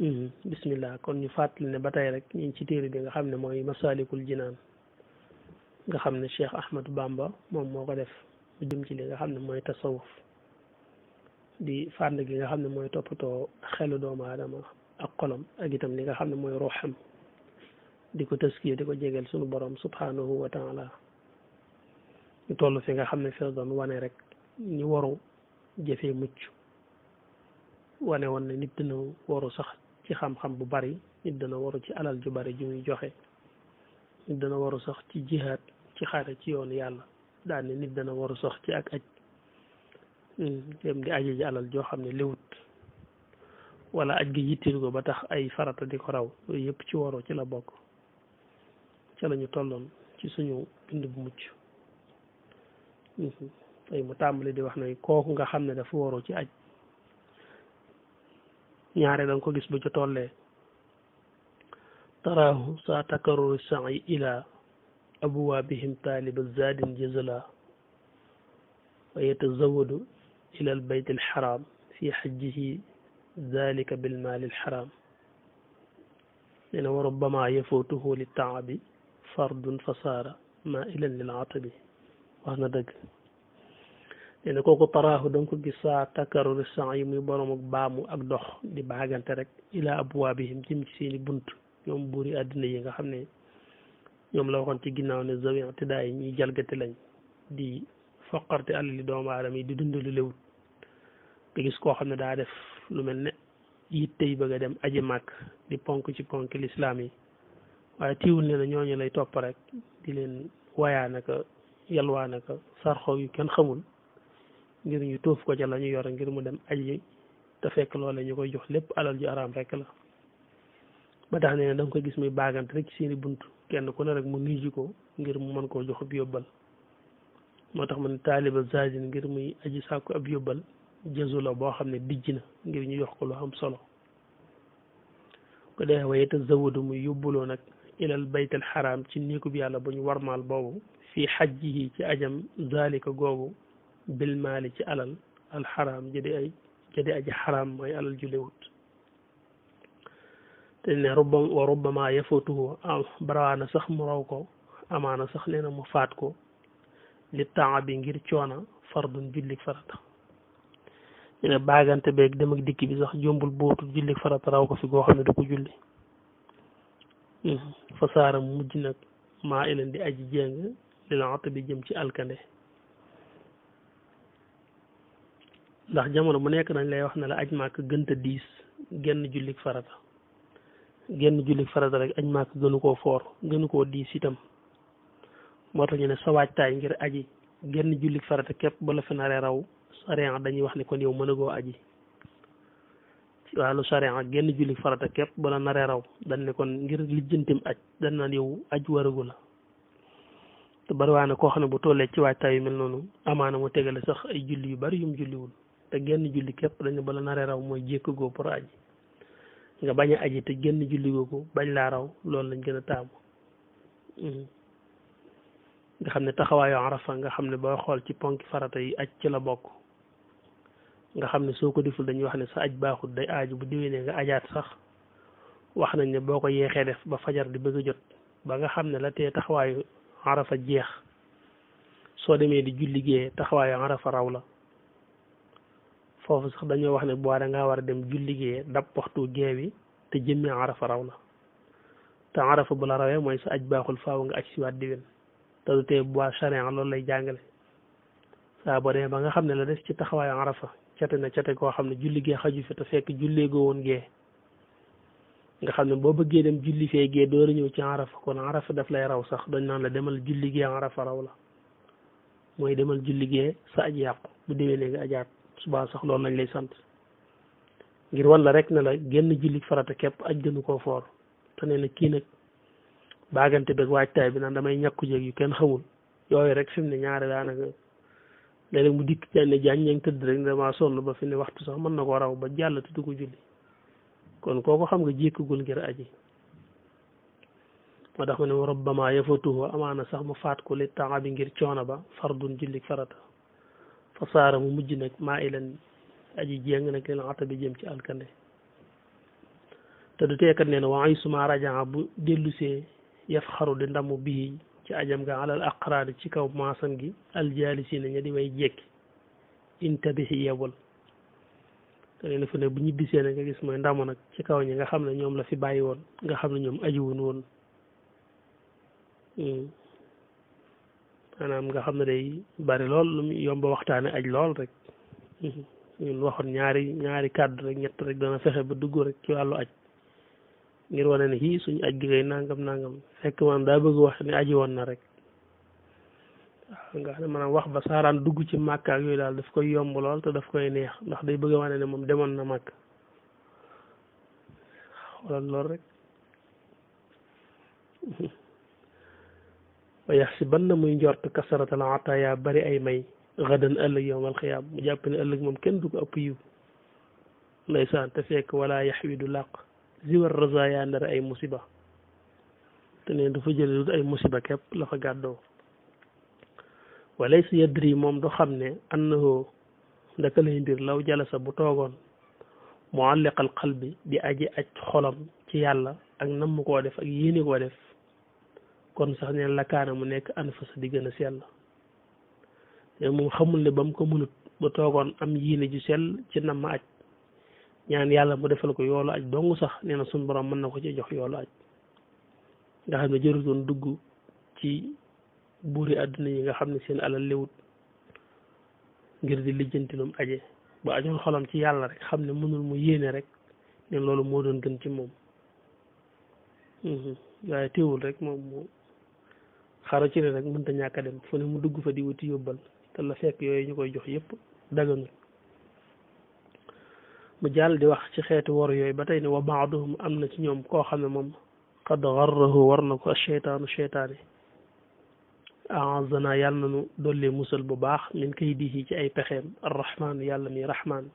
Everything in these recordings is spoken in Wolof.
bismillah kon ñu fàttali ne ba tey rek ñu ngi ci téere bi nga xam ne mooy Masalikul Jinaan nga xam ne Cheikh Ahmadou Bamba moom moo ko def mu jëm ci li nga xam ne mooy tasawuf di fànn gi nga xam ne mooy toppatoo xelu doomu aadama ak xolam ak itam li nga xam ne mooy ruuxam di ko taskiya di ko jegeel sunu borom subhanahu wa taala ñu toll fi nga xam ne fi la doon wane rek ñu waru jëfee mucc wane woon ne nit dina waru sax ci xam-xam bu bari nit dana waru ci alal ju bari ju muy joxe nit dana waru sax ci jihaad ci xare ci yoonu yàlla daan ne nit dana waru sax ci ak aj dem di aji ji alal joo xam ne liwut wala aj gi yittil ko ba tax ay farata di ko raw yooyu yëpp ci waru ci la bokk ca la ñu tolloon ci suñu bind bu mucc tey mu tàmbali di wax ne kooku nga xam ne dafa waru ci aj ñaare danga ko gis bu ci tollee taraahu saa takaruru sa'i ila abwaabihim taaliba zaadin jazala wa yatazawadu ila albayt alxaram fi xajjihi dalika bilmaali alxaram nee na wa rubbama yafuutuhu li taabi fardun fasaara ma ilan lil atabi wax na dëgg nee na kooku taraahu da nga ko gis saa takaruru sa'i muy borom ak baamu ak dox di baagante rek ila abwaabihim jëm ci seeni bunt ñoom buuri àddina yi nga xam ne ñoom la waxoon ci ginnaaw ne zawi i'tidaa yi ñuy jalgati lañ di foqarte alali doomu aadama yi di dund lu lewut nga gis koo xam ne daa def lu mel ne yitte yi bëgg a dem aji màkk di ponk ci ponk lislaam yi waaye tiiwul ne na ñooñu lay topp rek di leen wayaa naka yalwaa naka sarxo yu kenn xamul ngir ñu tuuf ko ca la ñu yore ngir mu dem aji te fekk loole ñu koy jox lépp alal ju araam rek la ba tax ne da nga koy gis muy baagante rek ci seeni bunt kenn ku ne rek mu niiju ko ngir mu mën koo jox ab yóbbal moo tax man taaliba zaadin ngir muy aji sàkku ab yóbbal jëzu la boo xam ne dijj na ngir ñu jox ko lu am solo ko dee wa yatazawwadu muy yóbbuloo nag ilal baytal xaraam ci néegub yàlla bu ñu warmaal boobu fii xajjihi ci ajam zalika googu bil maali ci alal alxaraam jadi aji xaraam mooy alal ju lewut te ne wa rubbama yafutuhu barawaana sax mu raw ko amaana sax nee na mu faat ko li temps bi ngir coona fardun jullik farata ñu ne baagante beeg dem ak dikk bi sax jombul bootul jullik farata raw ko fi goo xam ne du ko julli fasaara mu mujj nag maa ilan di aji jéng li la ot bi jëm ci alkande ndax jamono bu nekk nañ lay wax ne la aj maak gënta diis genn jullik farata rek aj maak gënu koo foor gënu koo diis itam moo tax ñu ne sa waajtaay ngir aji genn jullik farata képp ba la fi naree raw sariya dañuy wax ne kon yow mën a goo aji ci wàllu sariya genn jullik farata képp ba la naree raw dañ ne kon ngir lijjantim aj dañ naan yow aj waragu la te bariwaane koo xam ne bu tollee ci waajtaay yu mel noonu amaana mu tegale sax ay julli yu bari yum julliwul te genn julli képp dañ ne ba la naree raw mooy jékk goo pour aji nga bañ a aji te genn julli googu bañ laa raw loolu lañ gën a taamu nga xam ne taxawaayu arafa nga xam ne booy xool ci ponki farata yi aj ci la bokk nga xam ne soo ko deful dañuy wax ne sa aj baaxul day aaju bu déwénee nga ajaat sax wax nañ ne boo ko yeexee def ba fajar di bëgg a jot ba nga xam ne la tee taxawaayu arafa jeex soo demee di julli gee taxawaayu arafa raw la foofu sax dañoo wax ne boo da ngaa war a dem julli gee dab waxtu gee wi te jëmmee arafa raw la te arafa bu la rawee mooy sa aj baaxul faaw nga aj si waat diwén te du tee bu charia loolu lay jàngale saa boo demee ba nga xam ne la des ci taxawaayu arafa cate na cate koo xam ne julli gee xaju fi te fekk jullee goo woon gee nga xam ne boo bëggee dem julli fee gee door a ñëw ci arafa kon arafa daf lay raw sax dañ naan la demal julli gee arafa raw la mooy demal julli gee sa aj yàqu bu déwénee nga ajaat subaa sax loolu lañ lay sant ngir wan la rek ne la génn julli farata képp aj gënu koo foor te nee na kii nag baagante beeg waajtaay bi naan damay ñàkku jéeg yu kenn xamul yooyu rek fi mu ne ñaare daanaka léeg-léeg mu dikk ne jaañ ña ngi tëdd rek damaa sonn ba fi ne waxtu sax mën na ko raw ba jàll te du ko julli kon kooku xam nga jékkagul ngir aji moo tax ma ne rubbama yafatuhu amaana sax mu faat ko li temps bi ngir coono ba fardun jullik farata fa saara mu mujj nag maa ilan aji jéng nag leen ata bi jëm ci alkande te du teekat nee na waa suma rajaa bu dellusee yaf xaru di ndamu bii ci ajam ga alal aqraani ci kaw maasam gi aljaalisiina ña di way jekki intabixi yebul te nee na fu ne bu ñibbisee nag nga gis mooy ndamu nag ci kaw ñi nga xam ne ñoom la fi bàyyi woon nga xam ne ñoom ajiwun woon maanaam nga xam ne day bari lool lu mu yomb waxtaane aj lool rek ñun waxoon ñaari kàddu rek ñett rek dana fexe ba dugg rek ci wàllu aj ngir wane ne kii suñu aj gi ngay nangam fekk man daa bëgg wax ne aji woon na rek waaw nga xam ne maanaam wax ba saaraan dugg ci màkk ak yooyu daal daf koy yomb lool te daf koy neex ndax day bëgg a wane ne moom demoon na màkk wala lool rek wa yaxsibanna muy njort kasaratal ataaya bari ay may gadan ëllëg yowmal xiyaam mu jàpp ne ëllëg moom kenn du ko ëpp yiw ndeysaan te fekk wala yaxwi du làq ziwar razaya ndara ay musiba te neen dafa jële lu ay musiba képp la fa gàddoo walay si yadri moom du xam ne annahu ndaka lay mbir law jalasa bu toogoon mualliqal qalbi di aji aj xolam ci yàlla ak nam mu koo def ak yéene koo def kon sax neen la kaana mu nekk anfasa di gën a sell te moom xamul ne ba mu ko mënut ba toogoon am yéene ju sell ci nam ma aj ñaan yàlla mu defal ko yoolu aj dong sax nee na suñu borom mën na ko ci jox yoolu aj nga xam ne jërutoon dugg ci buuri àdduna yi nga xam ne seen alal léwut ngir di lijjantilum aje ba ajoon xolam ci yàlla rek xam ne mënul mu yéene rek ne loolu moo doon gën ci moom waaye teewul rek moom mu xara ci ne rek mënta ñàkk a dem fu ne mu dugg fa di wuti yóbbal te la fekk yooyu ñu koy jox yëpp daganul mu jàll di wax ci xeeti wor yooyu ba tey ne wa baaduhum am na ci ñoom koo xam ne moom qad garrahu war na ko cheytaanu cheytaani aazana yàlla nanu dolli musal bu baax min kaydihi ci ay pexeem arrahmaanu yàlla mi rahmaan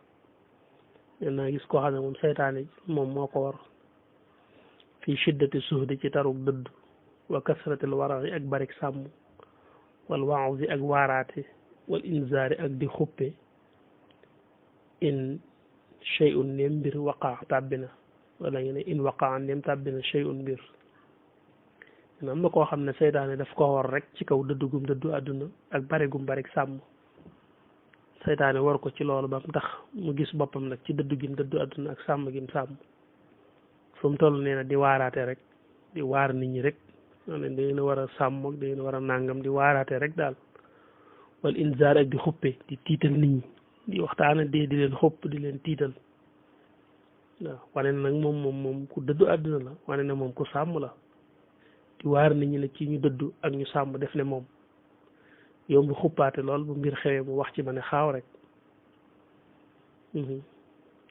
nee naa gis koo xam ne moom seytaane moom moo ko war fii shiddati suhdi ci tarug dëdd wa kasratil waraxi ak barik sàmm wal waawzi ak waaraate wal inzaari ak di xuppe in shay'un ndéem mbir waqaa tàbbina wala nga ne in waqaa ndéem tàbbina shay'un mbir am na koo xam ne seytaane daf ko war rek ci kaw dëddugum dëddu àdduna ak barigum barik sàmm seytaane war ko ci loolu ba mu tax mu gis boppam nag ci dëddu gim dëddu àdduna ak sàmm gim sàmm fu mu toll nee na di waaraate rek di waar nit ñi rek da ngeen a war a sàmm ak da ngeen a war a nàngam di waaraate rek daal wal inzaar ak di xuppe di tiital nit ñi di waxtaana dee di leen xupp di leen tiital waaw wane na nag moom ku dëddu àdduna la wane na moom ku sàmm la di waar nit ñi nag ci ñu dëddu ak ñu sàmm def ne moom yow bu xuppaate lool bu mbir xewee mu wax ci ma ne xaaw rek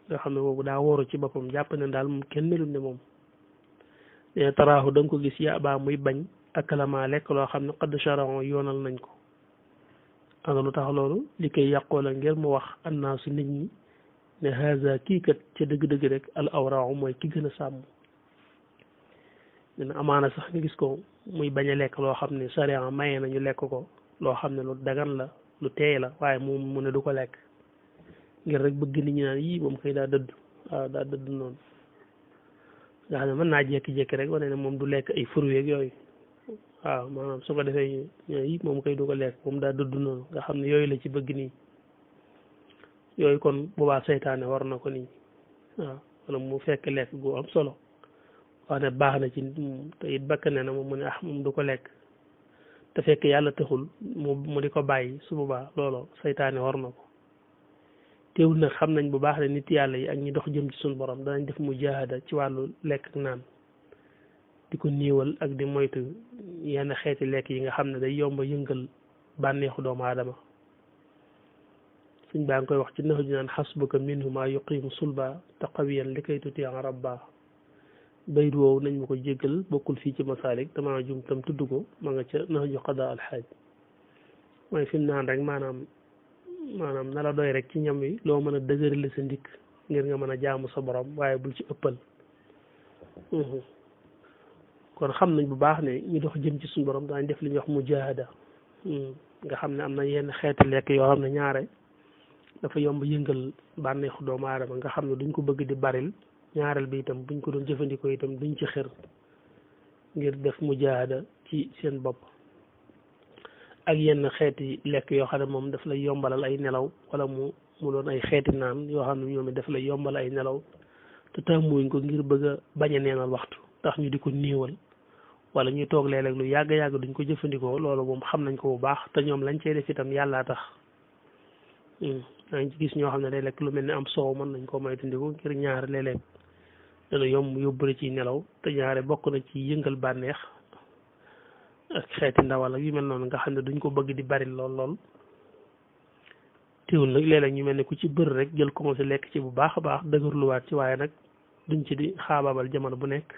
nga xam ne boobu daa wóoru ci boppam jàpp ne daal moom kenn melul ne moom ne taraaxu da nga ko gis yaabaa muy bañ akalamaa lekk loo xam ne xadd charon yoonal nañ ko ana lu tax loolu li koy yàqoo la ngir mu wax annaasu nit ñi ne haza kii kat ca dëgg-dëgg rek al awraaxu mooy ki gën a sàmm dina amaana sax nga gis ko muy bañ a lekk loo xam ne charia maye nañu lekk ko loo xam ne lu dagan la lu teey la waaye moom mu ne du ko lekk ngir rek bëgg nit ñi naan yii moom kay daa dëdd waaw daa dëdd noonu nga xam ne mën naa jékki-jékki rek wane ne moom du lekk ay fruits ak yooyu waaw maanaam su ko defee yii moom kay du ko lekk moom daa dëdd noonu nga xam ne yooyu la ci bëgg nii yooyu kon boobaa seytaane war na ko nii waaw wala mu fekk lekk gu am solo wax ne baax na ci te it bakk ne na moom mu ne moom du ko lekk te fekk yàlla taxul mu di ko bàyyi su boobaa loolu seytaane war na ko teewul nag xam nañ bu baax ne nit yàlla yi ak ñi dox jëm ci suñu borom danañ def mujaahada ci wàllu lekk ak naan di ko niiwal ak di moytu yenn xeeti lekk yi nga xam ne day yomba yëngal bànneexu doomu aadama suñ baa ngi koy wax ci nax ji naan xasbuka minhu ma yuqimu sulba taqawiyan li kay tuti an rabba bayit woowu nañ ma ko jéggal bokkul fii ci masaalik dama jum tam tudd ko ma nga ca nax ju qada alxaaj mooy fi mu naan rek maanaam na la doy rek ci ñam wi loo mën a dëgërale sa ndikk ngir nga mën a jaamu sa borom waaye bul ci ëppal kon xam nañ bu baax ne ñu dox jëm ci suñu borom daañ def li ñuy wax mujaahada nga xam ne am na yenn xeeti lekk yoo xam ne ñaare dafa yomb yëngal bànneexu doomu aadama nga xam ne duñ ko bëgg di baril ñaareel bi itam buñ ko doon jëfandikoo itam duñ ci xër ngir def mujaahada ci seen bopp ak yenn xeeti lekk yoo xam ne moom daf lay yombalal ay nelaw wala mu doon ay xeeti naan yoo xam ne ñoom it daf lay yombal ay nelaw te tàmmuñ ko ngir bëgg a bañ a neenal waxtu tax ñu di ko néewal wala ñu toog léeg-léeg lu yàgg-yàgg duñ ko jëfandikoo loolu moom xam nañ ko bu baax te ñoom lañ cey def itam yàllaa tax dañ ci gis ñoo xam ne day lekk lu mel ni am soow mën nañ koo moytandiku ngir ñaare léeg-léeg dana yomb yóbbale ci nelaw te ñaare bokk na ci yëngal bànneex ak xeeti ndawal ak yu mel noonu nga xam ne duñ ko bëgg di bari lool teewul nag léeg-léeg ñu mel ne ku ci bër rek jël commencé lekk ci bu baax a baax dëgërluwaat ci waaye nag duñ ci di xaabaabal jamono bu nekk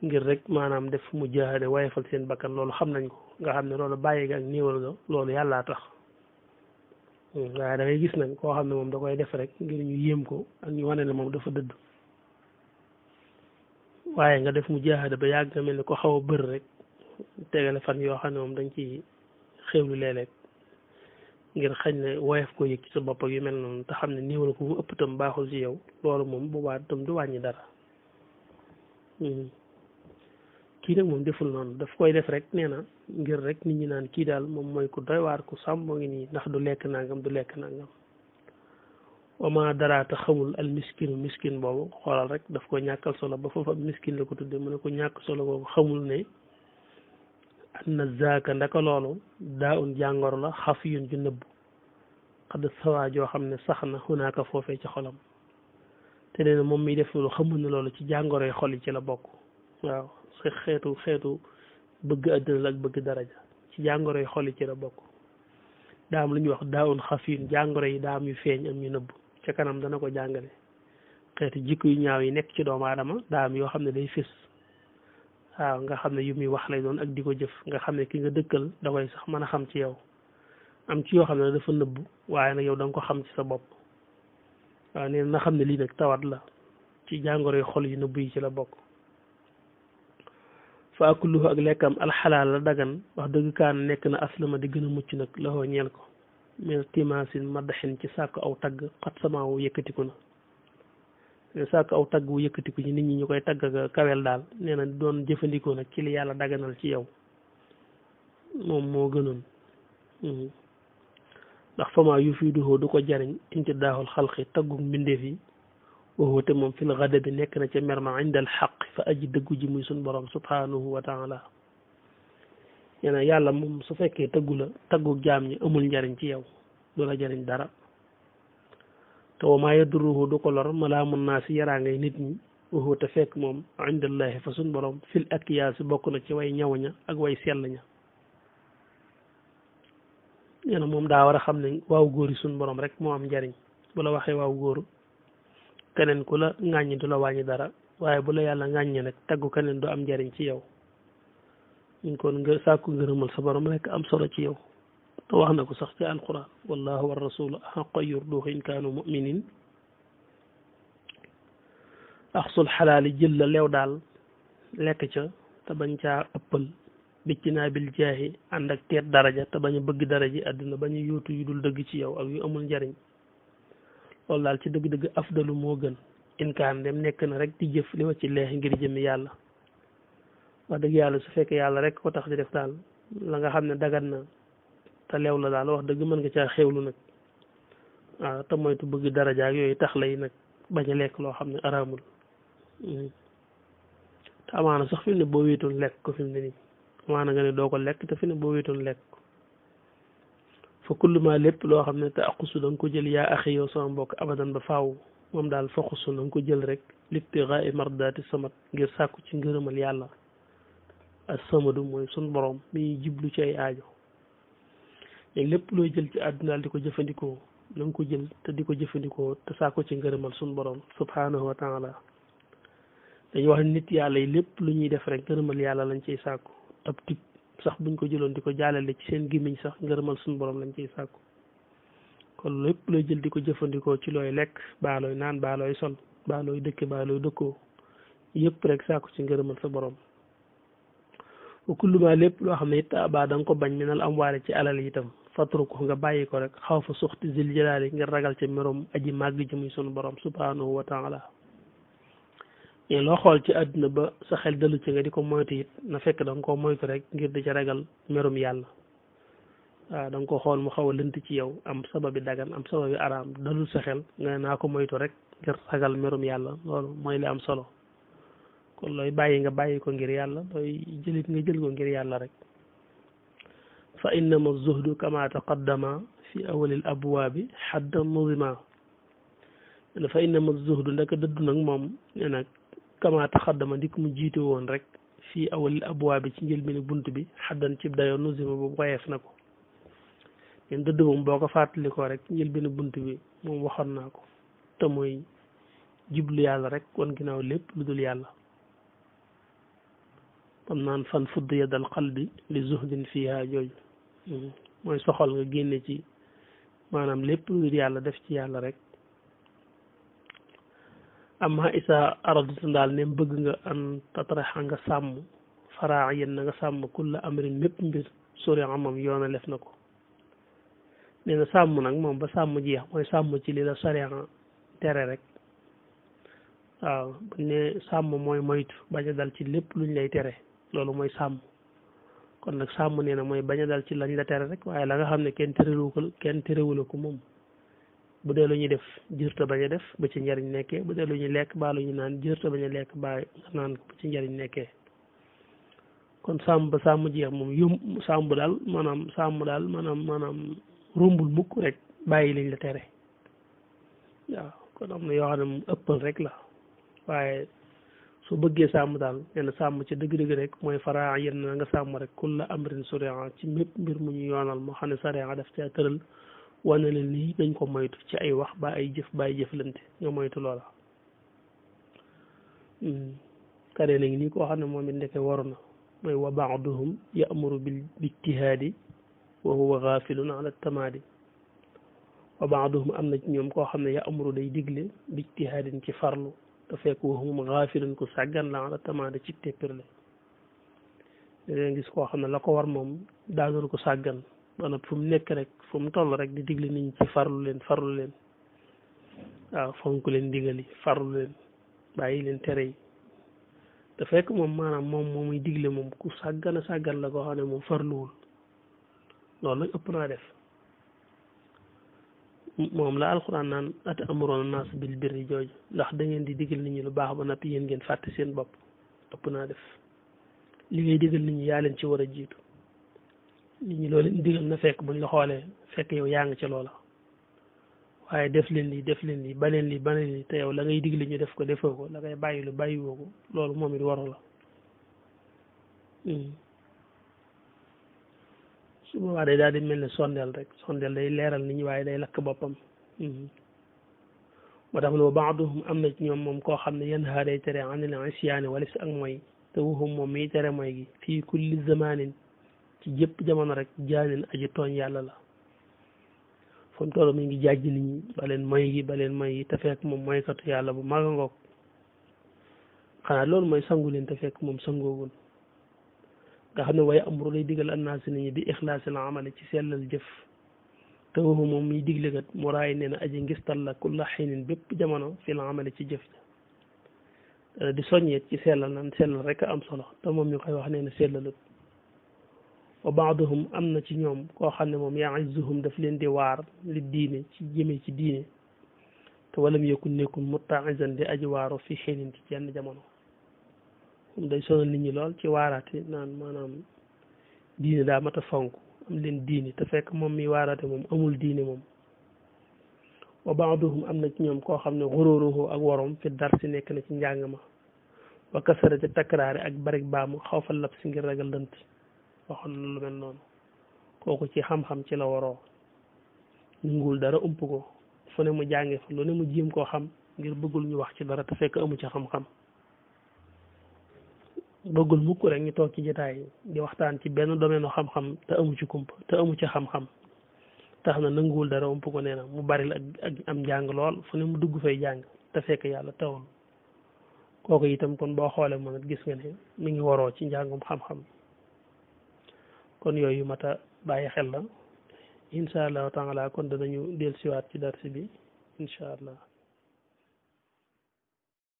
ngir rek maanaam def mu jaahade wayefal seen bakkan loolu xam nañ ko nga xam ne loolu bàyyi ga ak néewal ga loolu yàllaa tax waaye da ngay gis nag koo xam ne moom da koy def rek ngir ñu yéem ko ak ñu wane ne moom dafa dëdd waaye nga def mu jaahade ba yàgg nga mel ne ko xaw a bër rek tegale fan yoo xam ne moom dañ ci xewlu léeg-léeg ngir xañ ne woyef ko yëg ci sa bopp ak yu mel noonu te xam ne néewal ko mu ëpp tam baaxul ci yow loolu moom boobaa tam du wàññi dara kii nag moom deful noonu daf koy def rek nee na ngir rek nit ñi naan kii daal moom mooy ku doy waar ku sàmm moo ngi nii ndax du lekk nangam du lekk nangam wama daraata xamul al miskinu miskin boobu xoolal rek daf ko ñàkkal solo ba foofu ab miskin la ko tudde mu ne ko ñàkk solo boobu xamul ne anna zaaka ndaka loolu daa un jàngoro la xaf yun ju nëbb xadd sawaa joo xam ne sax na xunaaka foofee ci xolam te nee na moom miy def loolu xamul ne loolu ci jàngoroy xol yi ci la bokk waaw xeetu bëgg àddina la ak bëgg daraja ci jàngoro yi xol yi ci la bokk daa am lu ñuy wax daa un xafiin jàngoro yi daa am yu feeñ am yu nëbb ca kanam dana ko jàngale xeetu jikko yu ñaaw yi nekk ci doomu aadama daa am yoo xam ne day fés waaw nga xam ne yu muy wax lay doon ak di ko jëf nga xam ne ki nga dëkkal da koy sax mën a xam ci yow am ci yoo xam ne dafa nëbb waaye nag yow da nga ko xam ci sa bopp waaw nee na xam ne lii nag tawat la ci jàngoro yi xol yu nëbb yi ci la bokk fa akulluhu ak lekkam alxalaal la dagan wax dëgg kaan nekk na aslama di gën a mucc nag laxoo ñeel ko mais timaasin madaxin ci sàkk aw tagg xat samaawu yëkkatiku na sàkk aw tagg wu yëkkatiku ci nit ñi ñu koy tagg ak kawel daal nee na doon jëfandikoo nag ci li yàlla daganal ci yow moom moo gënoon ndax famaa yu fii duhoo du ko jariñ inti daaxul xalqi taggu mbindeef yi waxu te moom fil gada bi nekk na ca mer ma indal xaq fa aji dëggu ji muy suñ borom subhanahu wa taala yéena yàlla moom su fekkee tëggu la taggu jaam ñi amul njariñ ci yow du la jariñ dara te wa maa yadurruhu du ko lor malaamun naa si yaraa ngay nit ñi waxu te fekk moom indallahi fa suñ borom fil akiyaasi bokk na ci way ñaw ña ak way sell ña yéena moom daa war a xam ne waaw góor yi suñ borom rek moo am njariñ bu la waxee waaw góor keneen ku la ŋàññi du la wàññi dara waaye bu la yàlla ŋàññi nag taggu keneen du am njariñ ci yow ñu kon nga sàkku ngërëmal sa borom rek am solo ci yow te wax na ko sax ci alquran wallahu wa rasulu ahaqqa yurduhu in kaanu muminin axsul xalaali jël la leew daal lekk ca te bañ caa ëppal bicc naa bil jaahi ànd ak teet daraja te bañ a bëgg daraji àdduna bañ a yóotu yu dul dëgg ci yow ak yu amul njariñ loolu daal ci dëgg-dëgg afdalu moo gën inkaan dem nekk na rek di jëf li wa ci leex ngir jëmmi yàlla wax dëgg yàlla su fekkee yàlla rek ko tax di def daal la nga xam ne dagan na te leew la daal wax dëgg mën nga caa xewlu nag waaw te moytu bëgg daraja ak yooyu tax lay nag bañ a lekk loo xam ne araamul te amaana sax fi mu ne boo wéetoon lekk ko fi mu ne nii amaana nga ne doo ko lekk te fi ne boo wéetoon lekk fa kulluma lépp loo xam ne te aqusu da nga ko jël yaa axi yow sama mbokk abadan ba faaw moom daal fa xusu da nga ko jël rek libtigaa i mardaati samat ngir sàkku ci ngërëmal yàlla ak samadu mooy sun borom mi jiblu ci ay aajo léegi lépp looy jël ci àdduna di ko jëfandikoo na nga ko jël te di ko jëfandikoo te sàkku ci ngërëmal sun borom subhanahu wa taala dañuy wax nit yàlla yi lépp lu ñuy def rek ngërëmal yàlla lañ ciy sàkku ab tib sax buñ ko jëloon di ko jaalale ci seen gémmiñ sax ngërëmal suñu borom lañ ciy sàkku kon lépp looy jël di ko jëfandikoo ci looy lekk baa looy naan baa looy sol baa looy dëkke baa looy dëkkoo yëpp rek sàkku ci ngërëmal sa borom wa kulluma lépp loo xam ne it baa da nga ko bañ minal am waale ci alal itam fatru ko nga bàyyi ko rek xaw fa suxti zil jalaali ngir ragal ca merom aji màgg ji muy sunu borom subhanahu wa taala mais loo xool ci àdduna ba sa xel dalu ci nga di ko moytu it na fekk da nga koo moytu rek ngir di ca ragal merum yàlla waaw da nga ko xool mu xaw a lënt ci yow am sababi dagan am sababi araam dalul sa xel nga ne naa ko moytu rek ngir ragal merum yàlla loolu mooy li am solo kon looy bàyyi nga bàyyi ko ngir yàlla looy jëlit nga jël ko ngir yàlla rek fa innama zuhdu kama taqaddama fi awalil abwaabi xaddan nuzima ne fa innama zuhdu ndaka dëddu nag moom ne nag kama taqaddama ndik mu jiite woon rek fii awalil abwaabi ci njëlbéeni bunt bi xaddan cib dayoo nuzima boobu woyeef na ko leen dëdd moom boo ko fàttali ko rek ci njëlbéeni bunt bi moom waxoon naa ko te mooy jublu yàlla rek wan ginnaaw lépp lu dul yàlla am naan fan fudd yadal qalbi li zuhdin fiha jooju mooy soxal nga génne ci maanaam lépp lu dul yàlla def ci yàlla rek amma isa aradtu daal ne bëgg nga an tatraxa nga sàmm faraa yéen na nga sàmm kulla amrin mépp mbir sori amam yoona lef na ko nee na sàmm nag moom ba sàmm jeex mooy sàmm ci li la sariya tere rek waaw buñ ne sàmm mooy moytu bañ a dal ci lépp luñ lay tere loolu mooy sàmm kon nag sàmm nee na mooy bañ a dal ci lañ la tere rek waaye la nga xam ne kenn terewula ko moom bu dee lu ñuy def jërta bañ a def ba ci njariñ nekkee bu dee lu ñuy lekk baa lu ñu naan jërta bañ a lekk baa naan ba ci njariñ nekkee kon sàmm ba sàmm jeex moom sàmm daal maanaam rombul mukk rek bàyyi liñ la tere waaw kon am na yoo xam ne moom ëppal rek la waaye su bëggee sàmm daal nee na sàmm ci dëgg-dëgg rek mooy faraa yenn na nga sàmm rek kulla amrin sariya ci mépp mbir mu ñu yoonal moo xam ne sariya daf caa tëral wane leen lii dañ ko moytu ci ay wax ba ay jëf ba ay jëflante nga moytu loola kare na ngi nii koo xam ne moom it ndeke waru na mooy wa baaduhum ya'muru bil ijtihaadi wa huwa gaafilun ala tamaadi wa baaduhum am na ci ñoom koo xam ne ya'muru day digle bi ijtihaadin ci farlu te fekk wa hum gaafilun ku sàggan la ala tamaadi ci teppirle dangeen gis koo xam ne la ko war moom daanul ko sàggan maanaam fu mu nekk rek fu mu toll rek di digle nit ñi ci farlu leen waaw fonk leen digali farlu leen bàyyi leen tere yi te fekk moom maanaam moom muy digle moom ku sàggan a sàggan la koo xam ne moom farluwul loolu nag ëpp naa def moom la alxuraan naan ata'muruuna naas bil birri jooju ndax da ngeen di digal nit ñi lu baax ba noppi yéen ngeen fàtte seen bopp ëpp naa def li ngay digal nit ñi yaa leen ci war a jiitu nit ñi loolu leen digal na fekk buñ la xoolee fekk yow yaa ngi ci loola waaye def leen lii ba leen lii te yow la ngay digle ñu def ko defoo ko la ngay bàyyi lu bàyyiwoo ko loolu moom it waru la su boobaa day daal di mel ne sondeel rek sondeel day leeral nit ñi waaye day lakk boppam moo tax ne wa baaduhum am na ci ñoom moom koo xam ne yanhaa day tere anil isyaani wala si ak mooy te wuhum moom miy tere mooy gi fii kulli zamanin ci jëpp jamono rek jaanin aji tooñ yàlla la fu mu toll mi ngi jàjj nit ñi ba leen moy gi te fekk moom moykatu yàlla bu mag a ngoog xanaa loolu mooy sangu leen te fekk moom sangoogul nga xam ne waaye amru lay digal annaasi nit ñi bi ixlaasil amali ci sellal jëf te waxu moom miy digle kat mu raay nee na aji ngistal la kulla xiinin bépp jamono fil amali ci jëf ja di soññeet ci sellal nan sellal rek a am solo te moom ñu koy wax nee na sellalut wa baaduhum am na ci ñoom koo xam ne moom ya'izuhum daf leen di waar li diine ci jëmee ci diine te walam yakun nekkul muttaizan di aji waaru fi xiinin ci jenn jamono moom day sonal nit ñi lool ci waaraate naan maanaam diine daa mat a fonk am leen diine te fekk moom mi waaraate moom amul diine moom wa baaduhum am na ci ñoom koo xam ne xuróoruhu ak warom fi dar si nekk na ci njàng ma wa kasarati takraari ak barik baamu xaw fa lab si ngir ragal lënt waxoon na lu mel noonu kooku ci xam-xam ci la waroo nungul dara ump ko fu ne mu jànge fa lu ne mu jéem koo xam ngir bëggul ñu wax ci dara te fekk amu ci xam-xam bëggul mukk rek ñu toog ci jotaay di waxtaan ci benn domaine xam-xam te amu ci kumpa te amu ci xam-xam tax na nanguwul dara ump ko nee na mu bari la ak am njàng lool fu ne mu dugg fay jàng te fekk yàlla tawul kooku itam kon boo xoolee moom it gis nga ne mi ngi waroo ci njàngum xam-xam kon yooyu mata bàyyi xel la incha allahu taala kon danañu dellusiwaat ci darsi bi incha allah